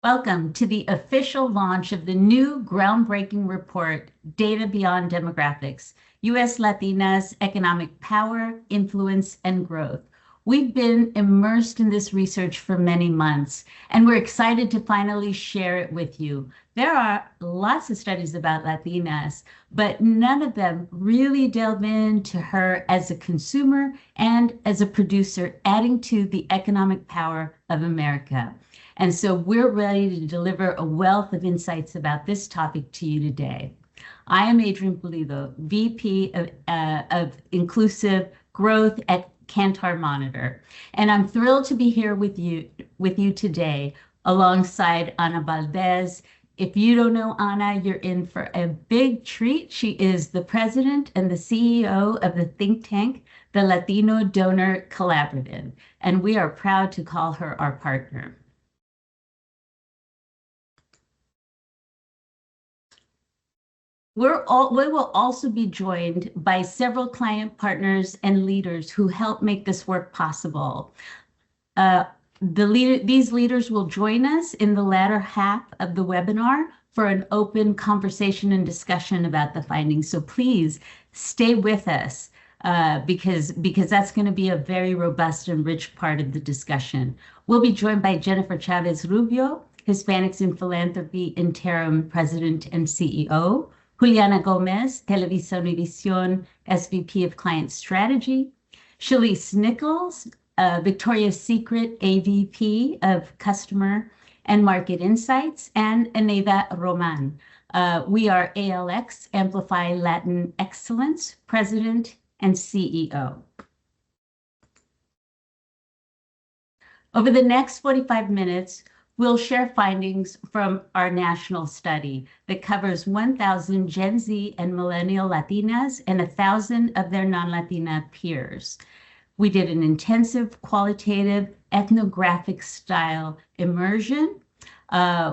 Welcome to the official launch of the new groundbreaking report, Data Beyond Demographics, U.S. Latinas' Economic Power, Influence, and Growth. We've been immersed in this research for many months, and we're excited to finally share it with you. There are lots of studies about Latinas, but none of them really delve into her as a consumer and as a producer, adding to the economic power of America. And so we're ready to deliver a wealth of insights about this topic to you today. I am Adrienne Pulido, VP of Inclusive Growth at Kantar Monitor, and I'm thrilled to be here with you today alongside Ana Valdez. If you don't know Ana, you're in for a big treat. She is the president and the CEO of the think tank, the Latino Donor Collaborative, and we are proud to call her our partner. We will also be joined by several client partners and leaders who help make this work possible. These leaders will join us in the latter half of the webinar for an open conversation and discussion about the findings. So please stay with us because that's going to be a very robust and rich part of the discussion. We'll be joined by Jennifer Chavez Rubio, Hispanics in Philanthropy Interim President and CEO, Juliana Gomez, Televisa Univision, SVP of Client Strategy, Shalise Nichols, Victoria's Secret AVP of Customer and Market Insights, and Eneida Roman. We are ALX, Amplify Latin Excellence, President and CEO. Over the next 45 minutes, we'll share findings from our national study that covers 1,000 Gen Z and Millennial Latinas and 1,000 of their non-Latina peers. We did an intensive qualitative ethnographic style immersion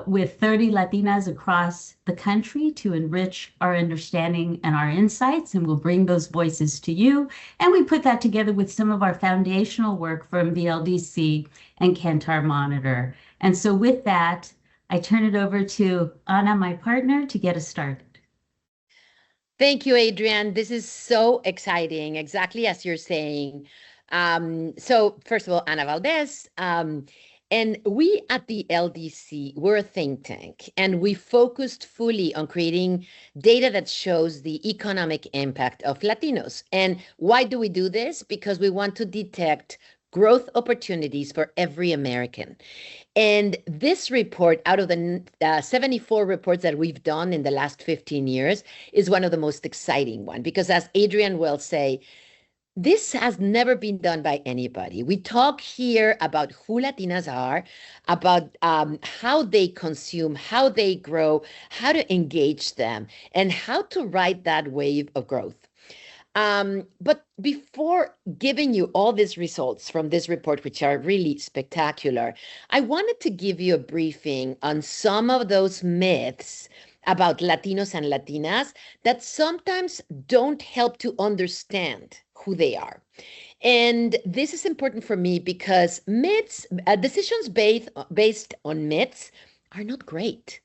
with 30 Latinas across the country to enrich our understanding and our insights, and we'll bring those voices to you. And we put that together with some of our foundational work from the LDC and Kantar Monitor. And so with that, I turn it over to Ana, my partner, to get us started. Thank you, Adrienne. This is so exciting, exactly as you're saying. So first of all, Ana Valdez, and we at the LDC, we're a think tank, and we focused fully on creating data that shows the economic impact of Latinos. And why do we do this? Because we want to detect growth opportunities for every American. And this report, out of the 74 reports that we've done in the last 15 years, is one of the most exciting ones, because as Adrienne will say, this has never been done by anybody. We talk here about who Latinas are, about how they consume, how they grow, how to engage them, and how to ride that wave of growth. But before giving you all these results from this report, which are really spectacular, I wanted to give you a briefing on some of those myths about Latinos and Latinas that sometimes don't help to understand who they are. And this is important for me because myths, decisions based on myths are not great.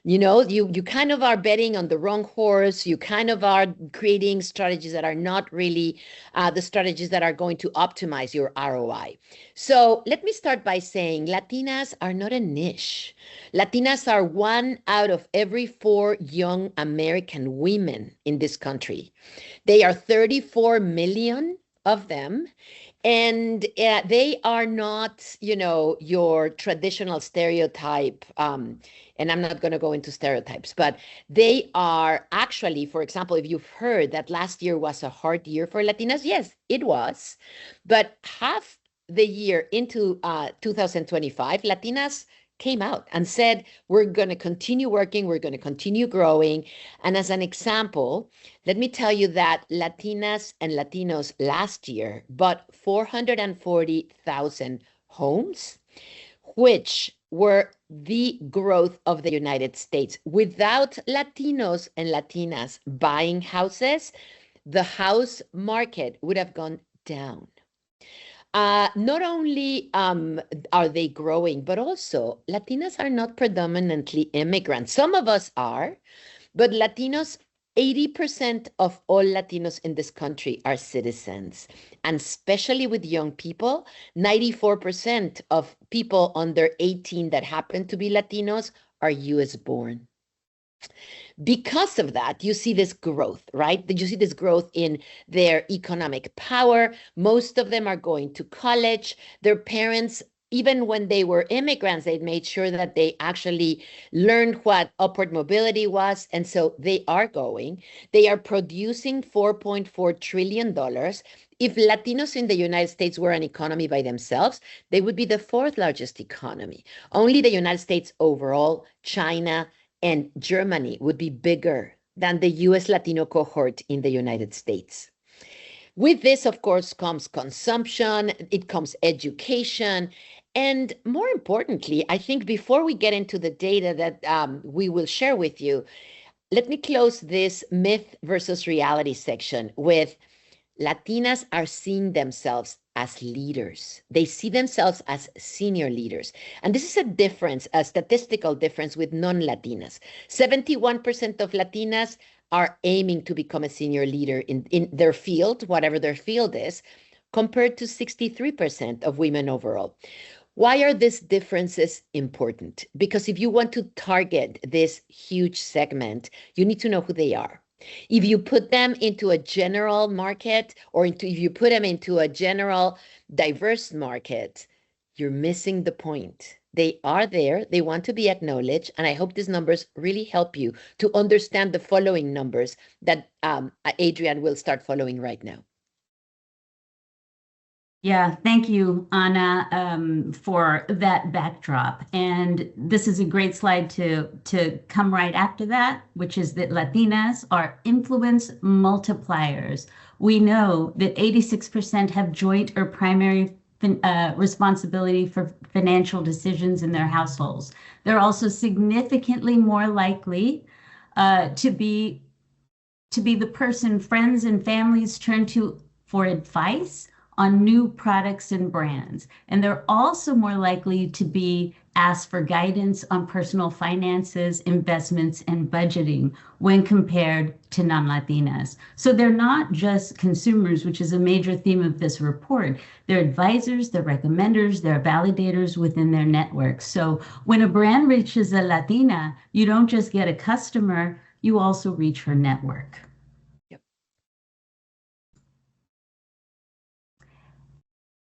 You know, you kind of are betting on the wrong horse. You kind of are creating strategies that are not really the strategies that are going to optimize your ROI. So let me start by saying Latinas are not a niche. Latinas are 1 out of every 4 young American women in this country. They are 34 million of them. And they are not, you know, your traditional stereotype. And I'm not going to go into stereotypes, but they are actually, for example, if you've heard that last year was a hard year for Latinas, yes, it was. But half the year into 2025, Latinas came out and said, we're going to continue working, we're going to continue growing. And as an example, let me tell you that Latinas and Latinos last year bought 440,000 homes, which were the growth of the United States. Without Latinos and Latinas buying houses, the house market would have gone down. Not only are they growing, but also Latinas are not predominantly immigrants. Some of us are, but Latinos, 80% of all Latinos in this country are citizens. And especially with young people, 94% of people under 18 that happen to be Latinos are US born. Because of that, you see this growth, right? You see this growth in their economic power. Most of them are going to college. Their parents, even when they were immigrants, they made sure that they actually learned what upward mobility was. And so they are going. They are producing $4.4 trillion. If Latinos in the United States were an economy by themselves, they would be the fourth largest economy. Only the United States overall, China, and Germany would be bigger than the US Latino cohort in the United States. With this, of course, comes consumption, it comes education, and more importantly, I think before we get into the data that we will share with you, let me close this myth versus reality section with Latinas are seeing themselves as leaders. They see themselves as senior leaders. And this is a difference, a statistical difference with non-Latinas. 71% of Latinas are aiming to become a senior leader in their field, whatever their field is, compared to 63% of women overall. Why are these differences important? Because if you want to target this huge segment, you need to know who they are. If you put them into a general market or if you put them into a general diverse market, you're missing the point. They are there. They want to be acknowledged. And I hope these numbers really help you to understand the following numbers that Adrienne will start following right now. Yeah, thank you, Anna, for that backdrop. And this is a great slide to come right after that, which is that Latinas are influence multipliers. We know that 86% have joint or primary responsibility for financial decisions in their households. They're also significantly more likely to be the person friends and families turn to for advice on new products and brands. And they're also more likely to be asked for guidance on personal finances, investments, and budgeting when compared to non-Latinas. So they're not just consumers, which is a major theme of this report. They're advisors, they're recommenders, they're validators within their networks. So when a brand reaches a Latina, you don't just get a customer, you also reach her network.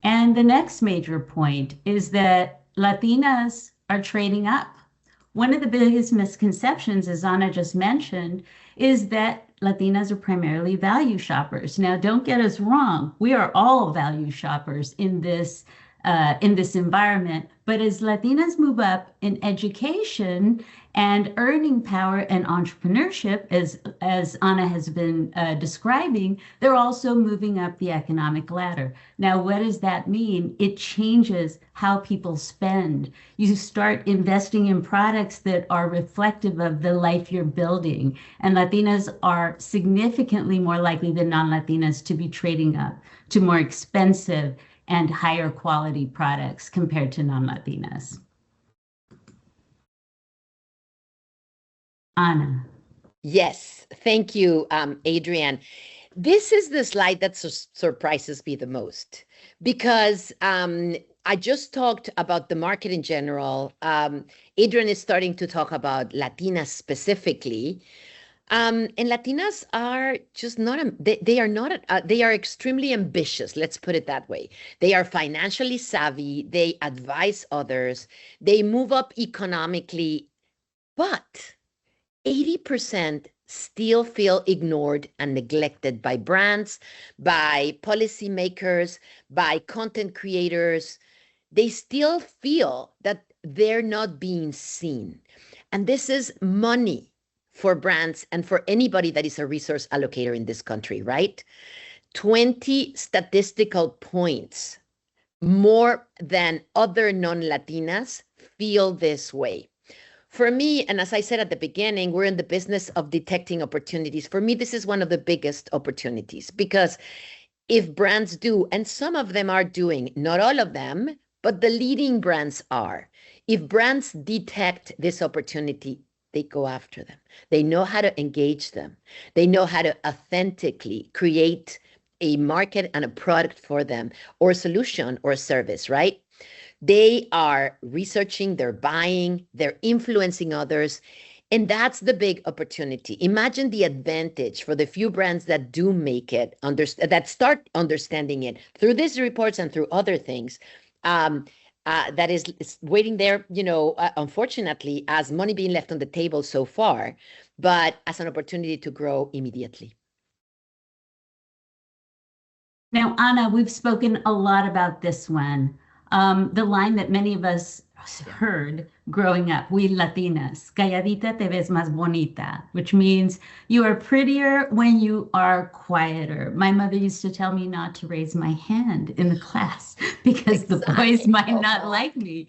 And the next major point is that Latinas are trading up. One of the biggest misconceptions, as Anna just mentioned, is that Latinas are primarily value shoppers. Now, don't get us wrong. We are all value shoppers in this environment. But as Latinas move up in education and earning power and entrepreneurship, as Anna has been describing, they're also moving up the economic ladder. Now, what does that mean? It changes how people spend. You start investing in products that are reflective of the life you're building. And Latinas are significantly more likely than non-Latinas to be trading up to more expensive and higher quality products compared to non-Latinas. Anna. Yes, thank you, Adrienne. This is the slide that surprises me the most because I just talked about the market in general. Adrienne is starting to talk about Latinas specifically. And Latinas are just not, they are not, they are extremely ambitious, let's put it that way. They are financially savvy, they advise others, they move up economically, but 80% still feel ignored and neglected by brands, by policymakers, by content creators. They still feel that they're not being seen. And this is money for brands and for anybody that is a resource allocator in this country, right? 20 statistical points more than other non-Latinas feel this way. For me, and as I said at the beginning, we're in the business of detecting opportunities. For me, this is one of the biggest opportunities because if brands do, and some of them are doing, not all of them, but the leading brands are. If brands detect this opportunity, they go after them. They know how to engage them. They know how to authentically create a market and a product for them, or a solution or a service, right? They are researching, they're buying, they're influencing others. And that's the big opportunity. Imagine the advantage for the few brands that do make it, that start understanding it through these reports and through other things. That is waiting there, unfortunately, as money being left on the table so far, but as an opportunity to grow immediately. Now, Ana, we've spoken a lot about this one. The line that many of us heard growing up, we Latinas, calladita te ves más bonita, which means you are prettier when you are quieter. My mother used to tell me not to raise my hand in the class because the boys might not like me.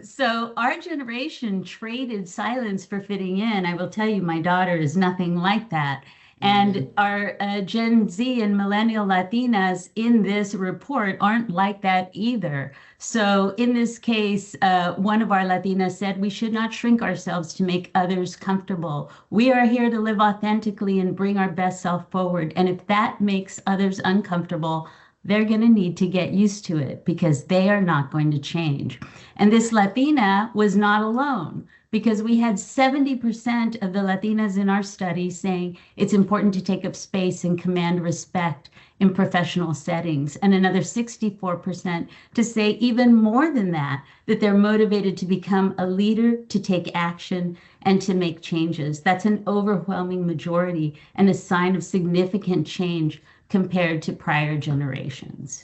So our generation traded silence for fitting in. I will tell you, my daughter is nothing like that. And our Gen Z and Millennial Latinas in this report aren't like that either. So in this case, one of our Latinas said, we should not shrink ourselves to make others comfortable. We are here to live authentically and bring our best self forward. And if that makes others uncomfortable, they're going to need to get used to it because they are not going to change. And this Latina was not alone, because we had 70% of the Latinas in our study saying it's important to take up space and command respect in professional settings, and another 64% to say even more than that, that they're motivated to become a leader, to take action, and to make changes. That's an overwhelming majority and a sign of significant change compared to prior generations.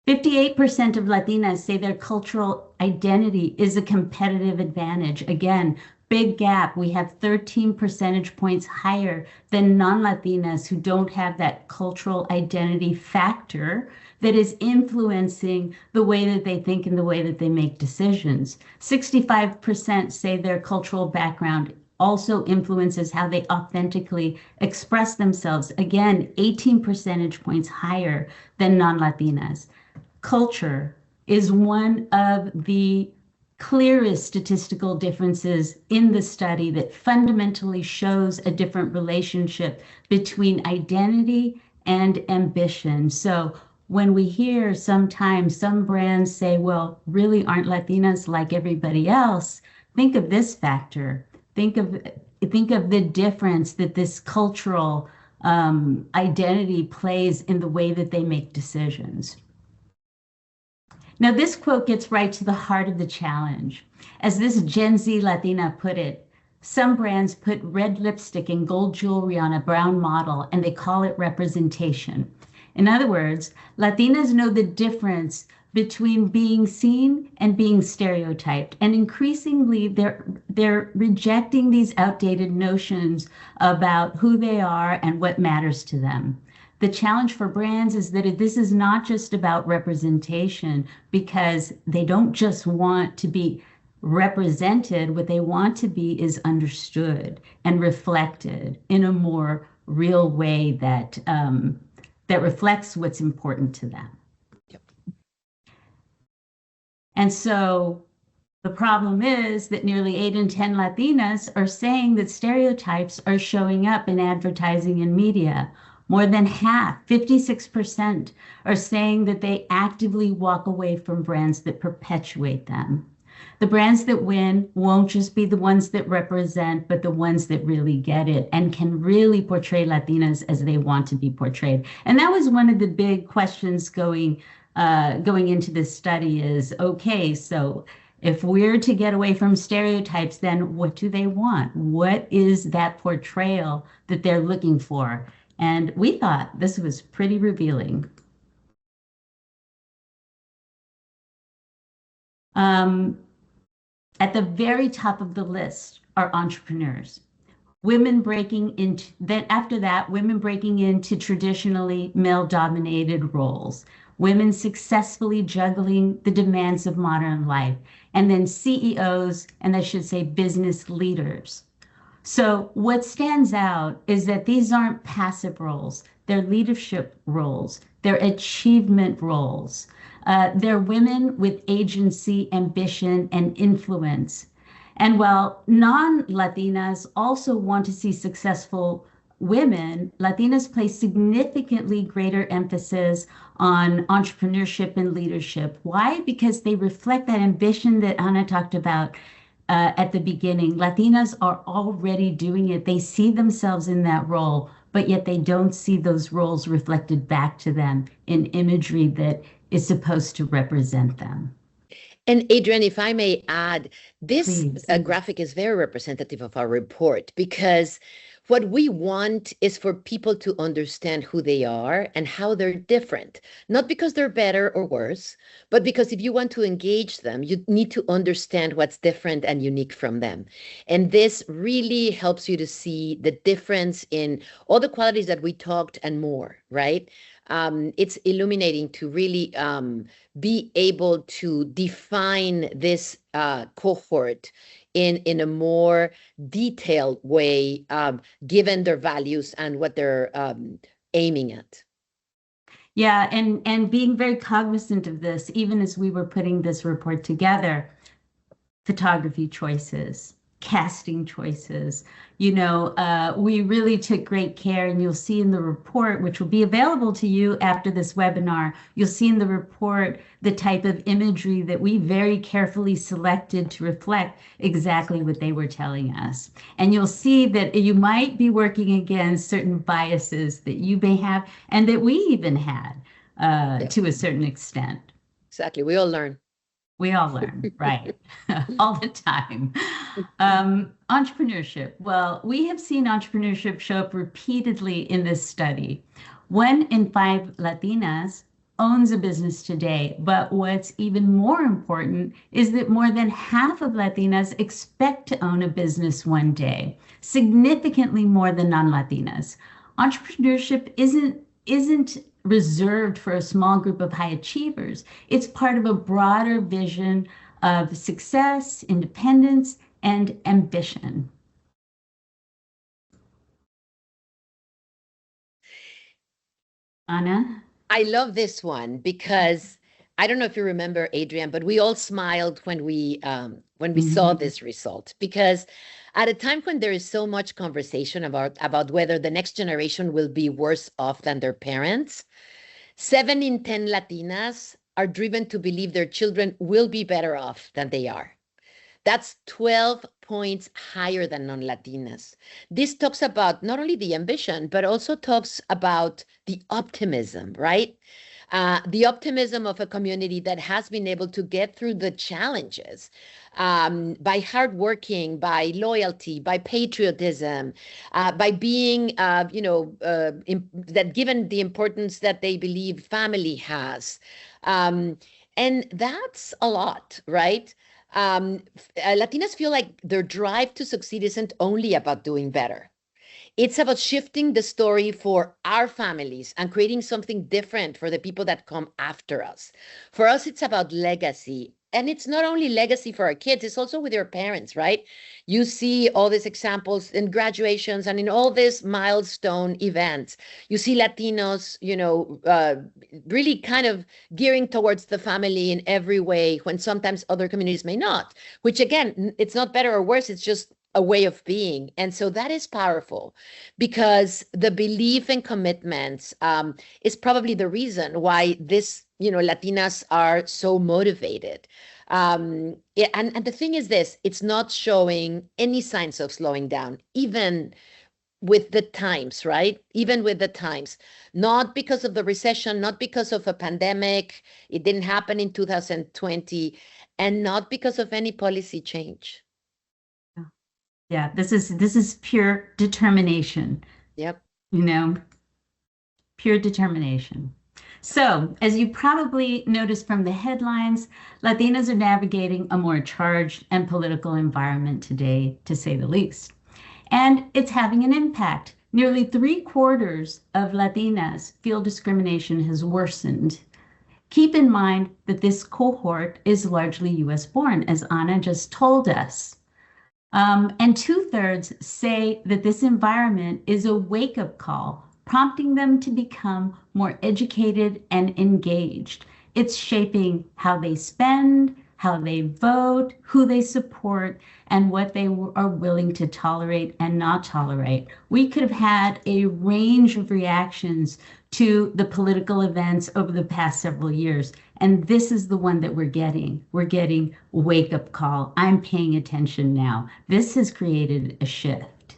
58% of Latinas say their cultural identity is a competitive advantage. Again, big gap. We have 13 percentage points higher than non-Latinas who don't have that cultural identity factor that is influencing the way that they think and the way that they make decisions. 65% say their cultural background also influences how they authentically express themselves. Again, 18 percentage points higher than non-Latinas. Culture is one of the clearest statistical differences in the study that fundamentally shows a different relationship between identity and ambition. So when we hear sometimes some brands say, well, really aren't Latinas like everybody else, think of this factor. Think of the difference that this cultural identity plays in the way that they make decisions. Now, this quote gets right to the heart of the challenge. As this Gen Z Latina put it, some brands put red lipstick and gold jewelry on a brown model, and they call it representation. In other words, Latinas know the difference between being seen and being stereotyped. And increasingly, they're rejecting these outdated notions about who they are and what matters to them. The challenge for brands is that this is not just about representation, because they don't just want to be represented. What they want to be is understood and reflected in a more real way that that reflects what's important to them. Yep. And so the problem is that nearly 8 in 10 Latinas are saying that stereotypes are showing up in advertising and media. More than half, 56%, are saying that they actively walk away from brands that perpetuate them. The brands that win won't just be the ones that represent, but the ones that really get it and can really portray Latinas as they want to be portrayed. And that was one of the big questions going into this study is, okay, so if we're to get away from stereotypes, then what do they want? What is that portrayal that they're looking for? And we thought this was pretty revealing. At the very top of the list are entrepreneurs. Women breaking into, then after that, women breaking into traditionally male-dominated roles. Women successfully juggling the demands of modern life. And then CEOs, and I should say business leaders. So what stands out is that these aren't passive roles. They're leadership roles. They're achievement roles. They're women with agency, ambition, and influence. And while non-Latinas also want to see successful women, Latinas place significantly greater emphasis on entrepreneurship and leadership. Why? Because they reflect that ambition that Ana talked about at the beginning. Latinas are already doing it. They see themselves in that role, but yet they don't see those roles reflected back to them in imagery that is supposed to represent them. And Adrienne, if I may add, this Please. graphic is very representative of our report because what we want is for people to understand who they are and how they're different, not because they're better or worse, but because if you want to engage them, you need to understand what's different and unique from them. And this really helps you to see the difference in all the qualities that we talked and more, right? It's illuminating to really be able to define this cohort in a more detailed way, given their values and what they're aiming at. Yeah, and being very cognizant of this, even as we were putting this report together, photography choices, casting choices. We really took great care, and you'll see in the report, which will be available to you after this webinar, you'll see in the report the type of imagery that we very carefully selected to reflect exactly what they were telling us. And you'll see that you might be working against certain biases that you may have, and that we even had to a certain extent. Exactly. We all learn. We all learn, right? All the time. Entrepreneurship. Well, we have seen entrepreneurship show up repeatedly in this study. 1 in 5 Latinas owns a business today, but what's even more important is that more than half of Latinas expect to own a business one day, significantly more than non-Latinas. Entrepreneurship isn't reserved for a small group of high achievers. It's part of a broader vision of success, independence, and ambition. Ana? I love this one because I don't know if you remember, Adrienne, but we all smiled when we saw this result, because at a time when there is so much conversation about whether the next generation will be worse off than their parents, 7 in 10 Latinas are driven to believe their children will be better off than they are. That's 12 points higher than non-Latinas. This talks about not only the ambition, but also talks about the optimism, right? The optimism of a community that has been able to get through the challenges by hardworking, by loyalty, by patriotism, by being, that given the importance that they believe family has. And that's a lot, right? Latinas feel like their drive to succeed isn't only about doing better. It's about shifting the story for our families and creating something different for the people that come after us. For us, it's about legacy. And it's not only legacy for our kids, it's also with their parents, right? You see all these examples in graduations and in all these milestone events. You see Latinos, really kind of gearing towards the family in every way when sometimes other communities may not, which again, it's not better or worse, it's just a way of being. And so that is powerful because the belief and commitments is probably the reason why this, Latinas are so motivated. And the thing is this, it's not showing any signs of slowing down, even with the times, right? Even with the times, not because of the recession, not because of a pandemic, it didn't happen in 2020, and not because of any policy change. Yeah, this is pure determination. Yep. Pure determination. So, as you probably noticed from the headlines, Latinas are navigating a more charged and political environment today, to say the least. And it's having an impact. Nearly 3/4 of Latinas feel discrimination has worsened. Keep in mind that this cohort is largely US born, as Ana just told us. And 2/3 say that this environment is a wake-up call, prompting them to become more educated and engaged. It's shaping how they spend, how they vote, who they support, and what they are willing to tolerate and not tolerate. We could have had a range of reactions to the political events over the past several years. And this is the one that we're getting. We're getting wake up call. I'm paying attention now. This has created a shift.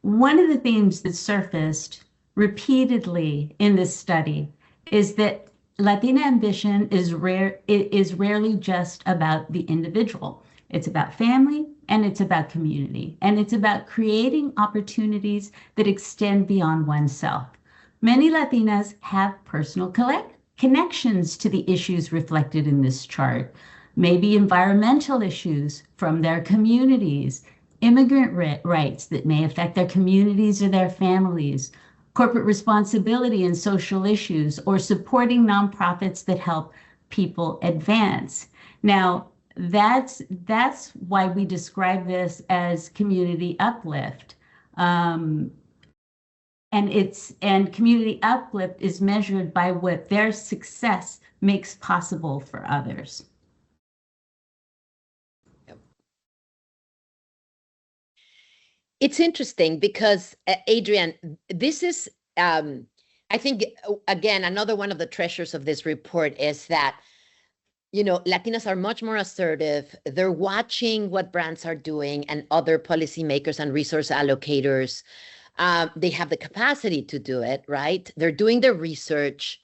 One of the themes that surfaced repeatedly in this study is that Latina ambition is rarely just about the individual. It's about family and it's about community, and it's about creating opportunities that extend beyond oneself. Many Latinas have personal connections to the issues reflected in this chart, maybe environmental issues from their communities, immigrant rights that may affect their communities or their families, corporate responsibility and social issues, or supporting nonprofits that help people advance. Now, that's why we describe this as community uplift. And community uplift is measured by what their success makes possible for others. It's interesting because, Adrienne, this is, I think, again, another one of the treasures of this report is that, you know, Latinas are much more assertive. They're watching what brands are doing and other policymakers and resource allocators. They have the capacity to do it, right? They're doing their research.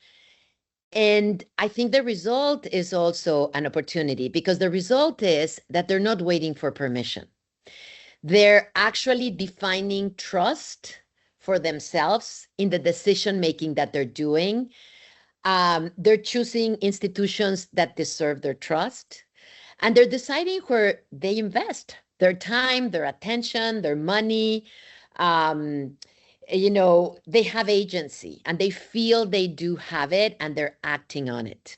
And I think the result is also an opportunity, because the result is that they're not waiting for permission. They're actually defining trust for themselves in the decision-making that they're doing. They're choosing institutions that deserve their trust, and they're deciding where they invest their time, their attention, their money. You know, they have agency and they feel they do have it, and they're acting on it.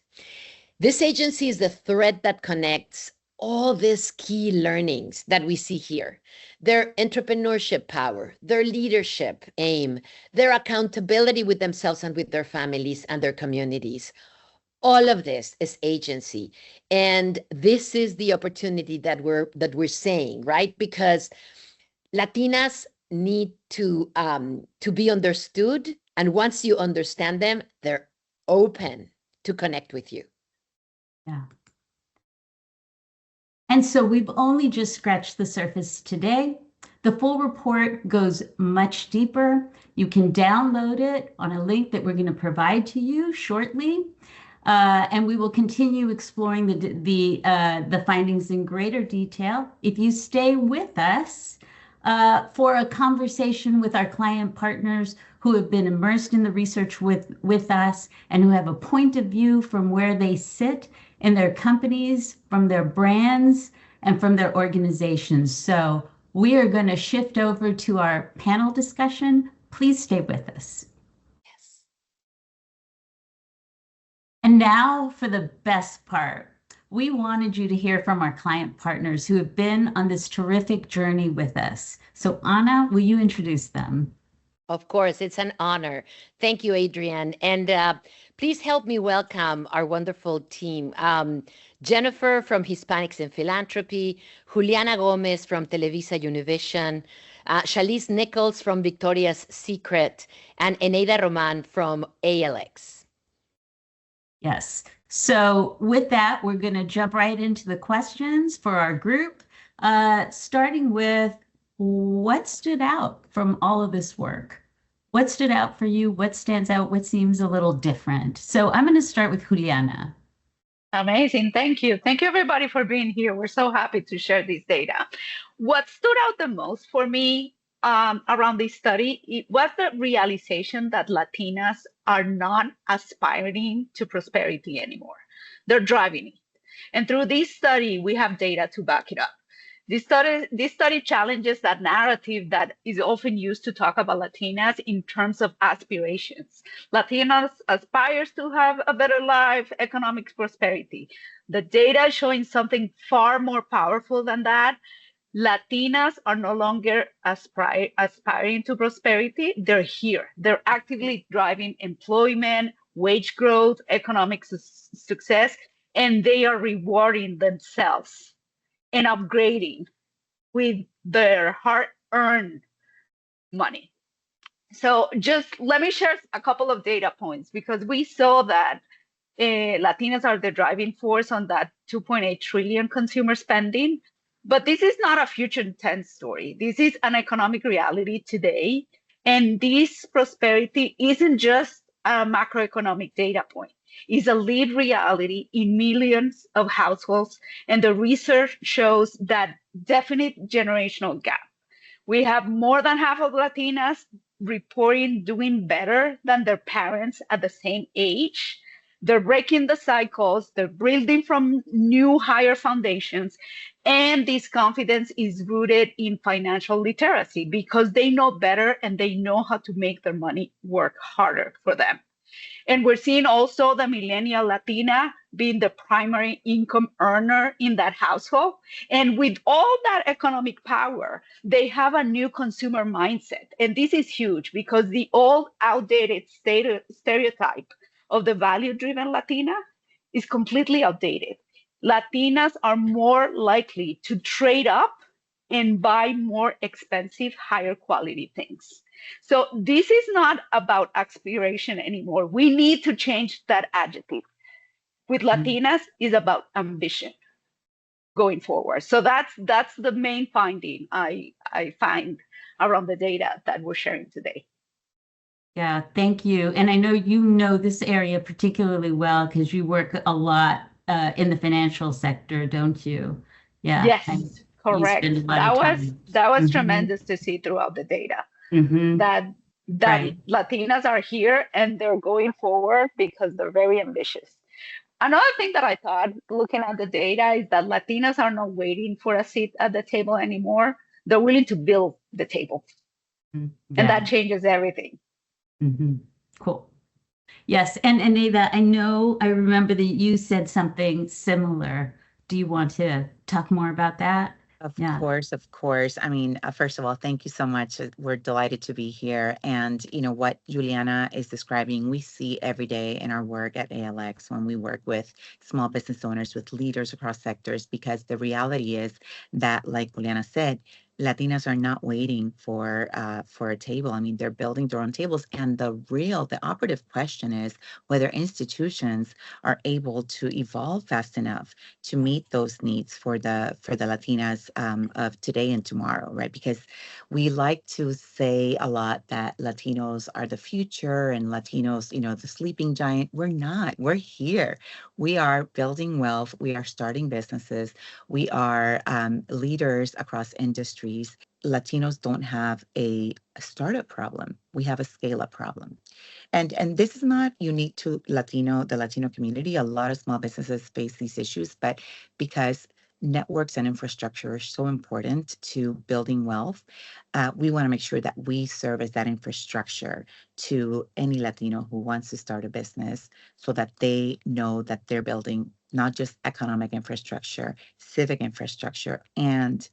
This agency is the thread that connects all these key learnings that we see here: their entrepreneurship power, their leadership aim, their accountability with themselves and with their families and their communities. All of this is agency. And this is the opportunity that we're saying, right? Because Latinas need to be understood. And once you understand them, they're open to connect with you. Yeah. And so we've only just scratched the surface today. The full report goes much deeper. You can download it on a link that we're going to provide to you shortly. And we will continue exploring the findings in greater detail. If you stay with us for a conversation with our client partners who have been immersed in the research with us and who have a point of view from where they sit in their companies, from their brands, and from their organizations. So we are going to shift over to our panel discussion. Please stay with us. Yes. And now for the best part. We wanted you to hear from our client partners who have been on this terrific journey with us. So Anna, will you introduce them? Of course, it's an honor. Thank you, Adrienne. And please help me welcome our wonderful team. Jennifer from Hispanics in Philanthropy, Juliana Gomez from Televisa Univision, Shalice Nichols from Victoria's Secret, and Eneida Roman from ALX. Yes. So with that, we're going to jump right into the questions for our group, starting with what stood out from all of this work? What stood out for you? What stands out? What seems a little different? So I'm going to start with Juliana. Amazing. Thank you. Thank you, everybody, for being here. We're so happy to share this data. What stood out the most for me around this study, it was the realization that Latinas are not aspiring to prosperity anymore. They're driving it. And through this study, we have data to back it up. This study challenges that narrative that is often used to talk about Latinas in terms of aspirations. Latinas aspires to have a better life, economic prosperity. The data is showing something far more powerful than that. Latinas are no longer aspiring to prosperity. They're here. They're actively driving employment, wage growth, economic success, and they are rewarding themselves and upgrading with their hard-earned money. So just let me share a couple of data points, because we saw that Latinas are the driving force on that 2.8 trillion consumer spending. But this is not a future tense story. This is an economic reality today. And this prosperity isn't just a macroeconomic data point. It's a lived reality in millions of households. And the research shows that definite generational gap. We have more than half of Latinas reporting doing better than their parents at the same age. They're breaking the cycles, they're building from new higher foundations, and this confidence is rooted in financial literacy because they know better and they know how to make their money work harder for them. And we're seeing also the millennial Latina being the primary income earner in that household. And with all that economic power, they have a new consumer mindset. And this is huge because the old outdated stereotype of the value-driven Latina is completely outdated. Latinas are more likely to trade up and buy more expensive, higher quality things. So this is not about aspiration anymore. We need to change that adjective. With Latinas, is about ambition going forward. So that's the main finding I find around the data that we're sharing today. Yeah, thank you. And I know you know this area particularly well because you work a lot in the financial sector, don't you? Yeah. Yes, correct. That was tremendous to see throughout the data. That right. Latinas are here and they're going forward because they're very ambitious. Another thing that I thought looking at the data is that Latinas are not waiting for a seat at the table anymore. They're willing to build the table. And that changes everything. Cool. Yes. And Aneva, I remember that you said something similar. Do you want to talk more about that? Of course. I mean, first of all, thank you so much. We're delighted to be here. And, what Juliana is describing, we see every day in our work at ALX when we work with small business owners, with leaders across sectors, because the reality is that, like Juliana said, Latinas are not waiting for a table. I mean, they're building their own tables. And the operative question is whether institutions are able to evolve fast enough to meet those needs for the Latinas of today and tomorrow, right? Because we like to say a lot that Latinos are the future and Latinos, the sleeping giant. We're not. We're here. We are building wealth. We are starting businesses. We are leaders across industries. Latinos don't have a startup problem. We have a scale-up problem. And this is not unique to the Latino community. A lot of small businesses face these issues, but because networks and infrastructure are so important to building wealth, we want to make sure that we serve as that infrastructure to any Latino who wants to start a business so that they know that they're building not just economic infrastructure, civic infrastructure, and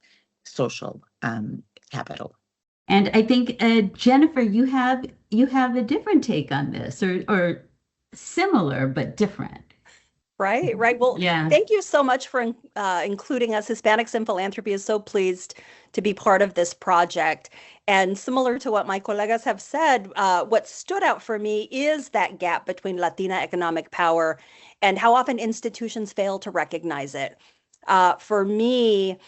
social capital. And I think Jennifer, you have a different take on this, or similar but different. Right. Well, thank you so much for including us. Hispanics in Philanthropy is so pleased to be part of this project. And similar to what my colegas have said, what stood out for me is that gap between Latina economic power and how often institutions fail to recognize it. For me,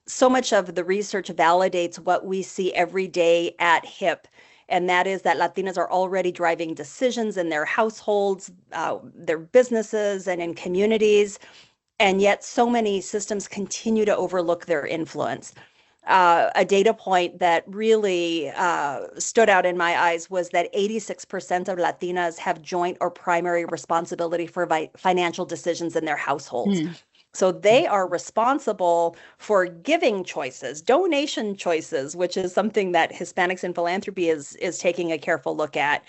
so much of the research validates what we see every day at HIP, and that is that Latinas are already driving decisions in their households, their businesses, and in communities, and yet so many systems continue to overlook their influence. A data point that really stood out in my eyes was that 86% of Latinas have joint or primary responsibility for financial decisions in their households. So they are responsible for giving choices, donation choices, which is something that Hispanics in Philanthropy is taking a careful look at.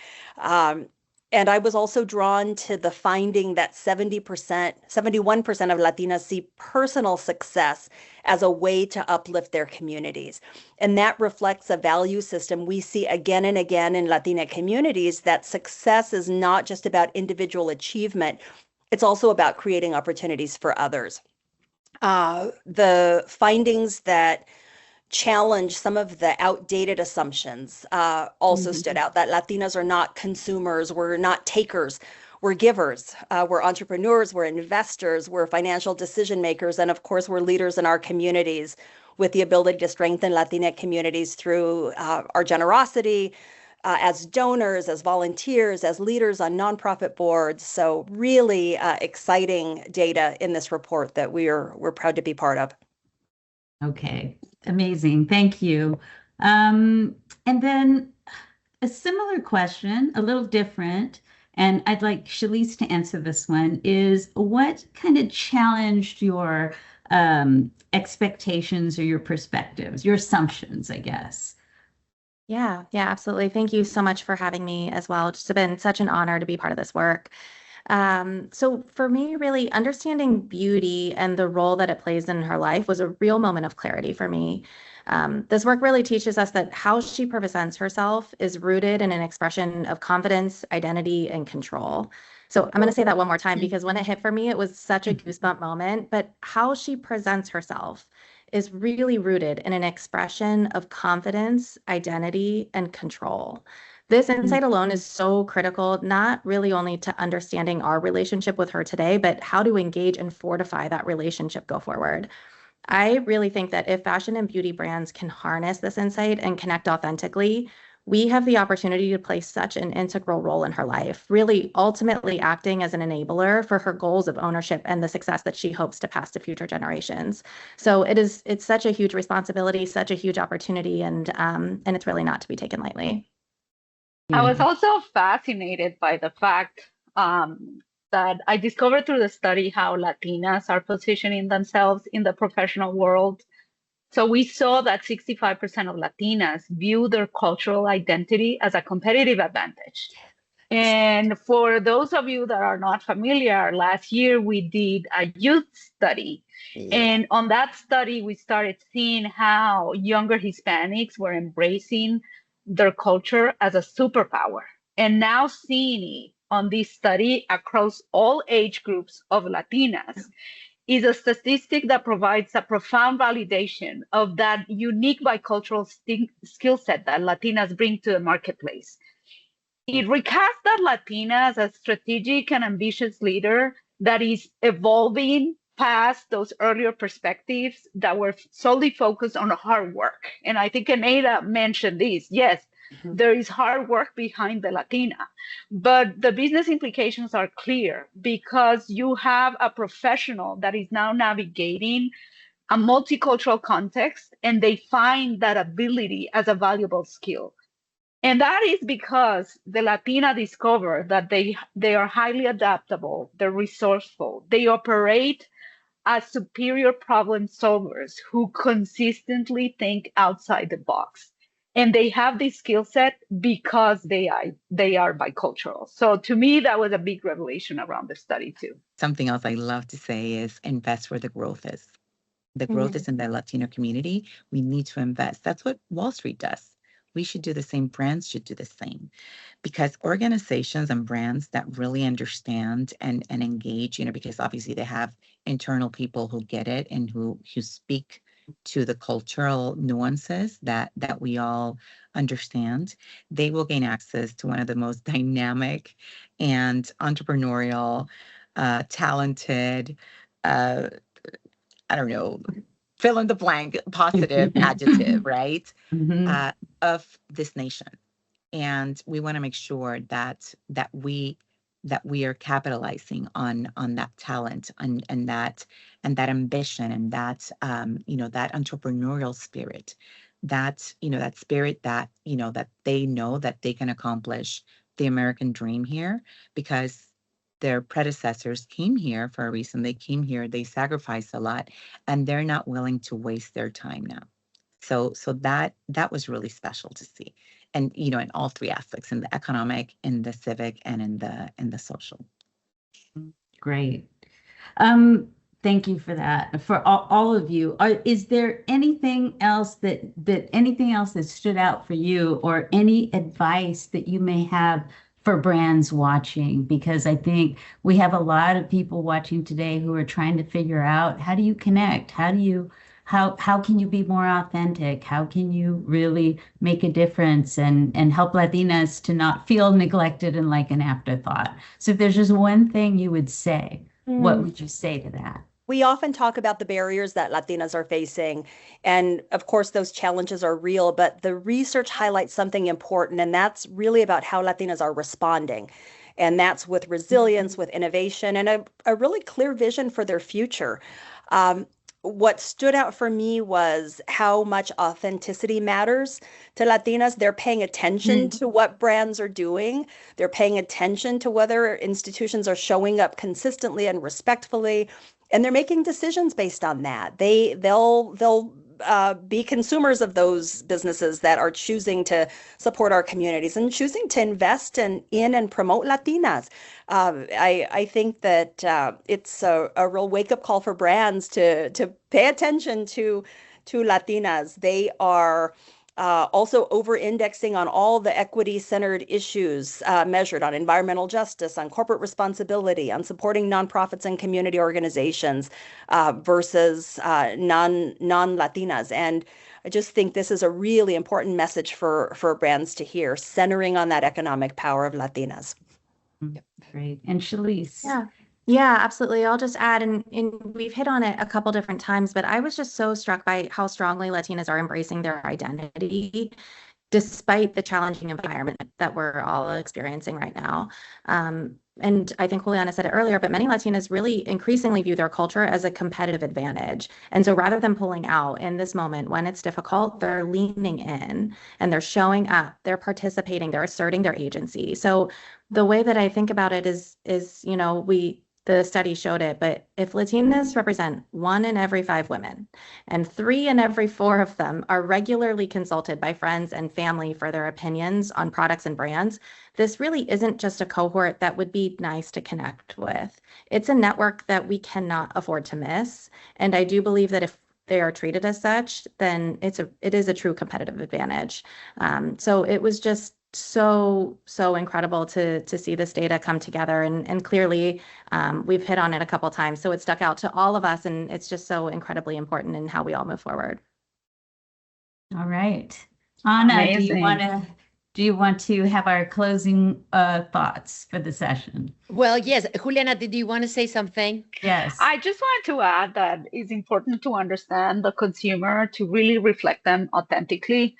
And I was also drawn to the finding that 71% of Latinas see personal success as a way to uplift their communities. And that reflects a value system we see again and again in Latina communities, that success is not just about individual achievement, it's also about creating opportunities for others. The findings that challenge some of the outdated assumptions also stood out, that Latinas are not consumers, we're not takers, we're givers, we're entrepreneurs, we're investors, we're financial decision makers, and of course, we're leaders in our communities with the ability to strengthen Latina communities through our generosity, as donors, as volunteers, as leaders on nonprofit boards. So really exciting data in this report that we're proud to be part of. Okay, amazing. Thank you. And then a similar question, a little different, and I'd like Shalise to answer this one, is what kind of challenged your expectations or your perspectives, your assumptions, I guess? Yeah, absolutely. Thank you so much for having me as well. It's just been such an honor to be part of this work. So for me, really understanding beauty and the role that it plays in her life was a real moment of clarity for me. This work really teaches us that how she presents herself is rooted in an expression of confidence, identity, and control. So I'm going to say that one more time because when it hit for me, it was such a goosebump moment. But how she presents herself is really rooted in an expression of confidence, identity, and control. This insight alone is so critical, not really only to understanding our relationship with her today, but how to engage and fortify that relationship go forward. I really think that if fashion and beauty brands can harness this insight and connect authentically, we have the opportunity to play such an integral role in her life, really ultimately acting as an enabler for her goals of ownership and the success that she hopes to pass to future generations. So it's such a huge responsibility, such a huge opportunity, and it's really not to be taken lightly. I was also fascinated by the fact that I discovered through the study how Latinas are positioning themselves in the professional world. So we saw that 65% of Latinas view their cultural identity as a competitive advantage. And for those of you that are not familiar, last year we did a youth study. And on that study, we started seeing how younger Hispanics were embracing their culture as a superpower. And now seeing it on this study across all age groups of Latinas is a statistic that provides a profound validation of that unique bicultural skill set that Latinas bring to the marketplace. It recasts that Latina as a strategic and ambitious leader that is evolving past those earlier perspectives that were solely focused on hard work. And I think Anita mentioned this. Yes, there is hard work behind the Latina, but the business implications are clear because you have a professional that is now navigating a multicultural context and they find that ability as a valuable skill. And that is because the Latina discover that they are highly adaptable, they're resourceful, they operate as superior problem solvers who consistently think outside the box. And they have this skill set because they are bicultural. So to me, that was a big revelation around the study too. Something else I love to say is invest where the growth is. The growth is in the Latino community. We need to invest. That's what Wall Street does. We should do the same. Brands should do the same, because organizations and brands that really understand and engage, because obviously they have internal people who get it and who speak to the cultural nuances that we all understand, they will gain access to one of the most dynamic and entrepreneurial, talented, I don't know, fill in the blank, positive adjective, right? Of this nation. And we want to make sure that we are capitalizing on that talent and that ambition and that that entrepreneurial spirit, that spirit that that they know that they can accomplish the American dream here, because their predecessors came here for a reason. They came here, they sacrificed a lot, and they're not willing to waste their time now. So that was really special to see. And, you know, in all three aspects, in the economic, in the civic, and in the social. Great. Thank you for that, for all of you. Is there anything else that stood out for you, or any advice that you may have for brands watching? Because I think we have a lot of people watching today who are trying to figure out, how do you connect? How can you be more authentic? How can you really make a difference and help Latinas to not feel neglected and like an afterthought? So if there's just one thing you would say, what would you say to that? We often talk about the barriers that Latinas are facing, and of course those challenges are real, but the research highlights something important, and that's really about how Latinas are responding. And that's with resilience, with innovation, and a really clear vision for their future. What stood out for me was how much authenticity matters to Latinas. They're paying attention to what brands are doing. They're paying attention to whether institutions are showing up consistently and respectfully, and they're making decisions based on that. They'll be consumers of those businesses that are choosing to support our communities and choosing to invest in and promote Latinas. I think that it's a real wake-up call for brands to pay attention to Latinas. They are also over-indexing on all the equity-centered issues measured on environmental justice, on corporate responsibility, on supporting nonprofits and community organizations versus non-Latinas. And I just think this is a really important message for brands to hear, centering on that economic power of Latinas. Great. And Shalise. Yeah, absolutely. I'll just add, and we've hit on it a couple different times, but I was just so struck by how strongly Latinas are embracing their identity, despite the challenging environment that we're all experiencing right now. And I think Juliana said it earlier, but many Latinas really increasingly view their culture as a competitive advantage. And so rather than pulling out in this moment when it's difficult, they're leaning in and they're showing up, they're participating, they're asserting their agency. So the way that I think about it is, you know, the study showed it, but if Latinas represent 1 in every 5 women and 3 in every 4 of them are regularly consulted by friends and family for their opinions on products and brands, this really isn't just a cohort that would be nice to connect with. It's a network that we cannot afford to miss. And I do believe that if they are treated as such, then it is a true competitive advantage. So it was just so incredible to see this data come together, and clearly we've hit on it a couple times, so it stuck out to all of us, and it's just so incredibly important in how we all move forward. All right, Anna, Amazing. do you want to have our closing thoughts for the session? Well, yes. Juliana, did you want to say something? Yes. I just wanted to add that it's important to understand the consumer, to really reflect them authentically.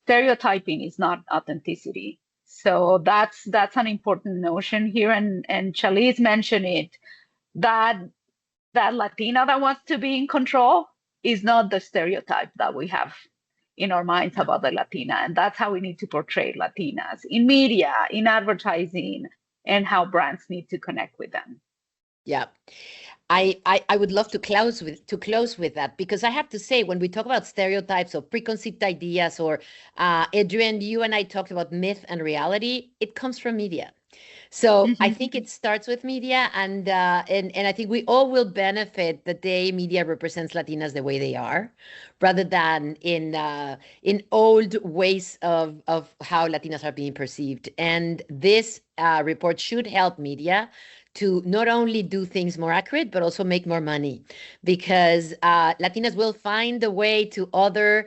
Stereotyping is not authenticity. So that's an important notion here. And Shalise mentioned it, that Latina that wants to be in control is not the stereotype that we have in our minds about the Latina. And that's how we need to portray Latinas in media, in advertising, and how brands need to connect with them. Yeah. I would love to close with that, because I have to say, when we talk about stereotypes or preconceived ideas, or Adrienne, you and I talked about myth and reality, it comes from media. So I think it starts with media, and I think we all will benefit the day media represents Latinas the way they are, rather than in old ways of how Latinas are being perceived. And this report should help media to not only do things more accurate, but also make more money, because Latinas will find a way to other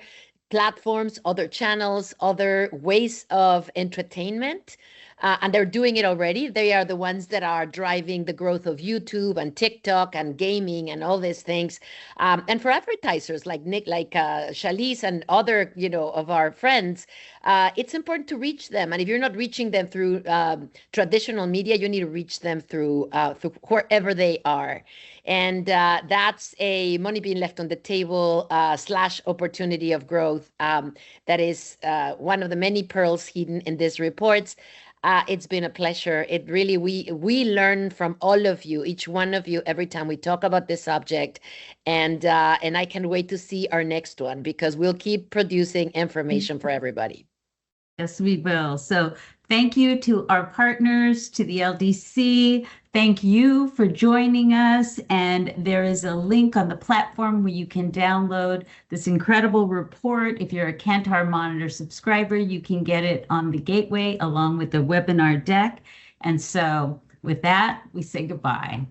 platforms, other channels, other ways of entertainment. And they're doing it already. They are the ones that are driving the growth of YouTube and TikTok and gaming and all these things. And for advertisers like Shalise and other, of our friends, it's important to reach them. And if you're not reaching them through traditional media, you need to reach them through wherever they are. And that's a money being left on the table / opportunity of growth that is one of the many pearls hidden in these reports. It's been a pleasure. It really, we learn from all of you, each one of you, every time we talk about this subject, and I can't wait to see our next one because we'll keep producing information for everybody. Yes, we will. So thank you to our partners, to the LDC. Thank you for joining us. And there is a link on the platform where you can download this incredible report. If you're a Kantar Monitor subscriber, you can get it on the gateway along with the webinar deck. And so with that, we say goodbye.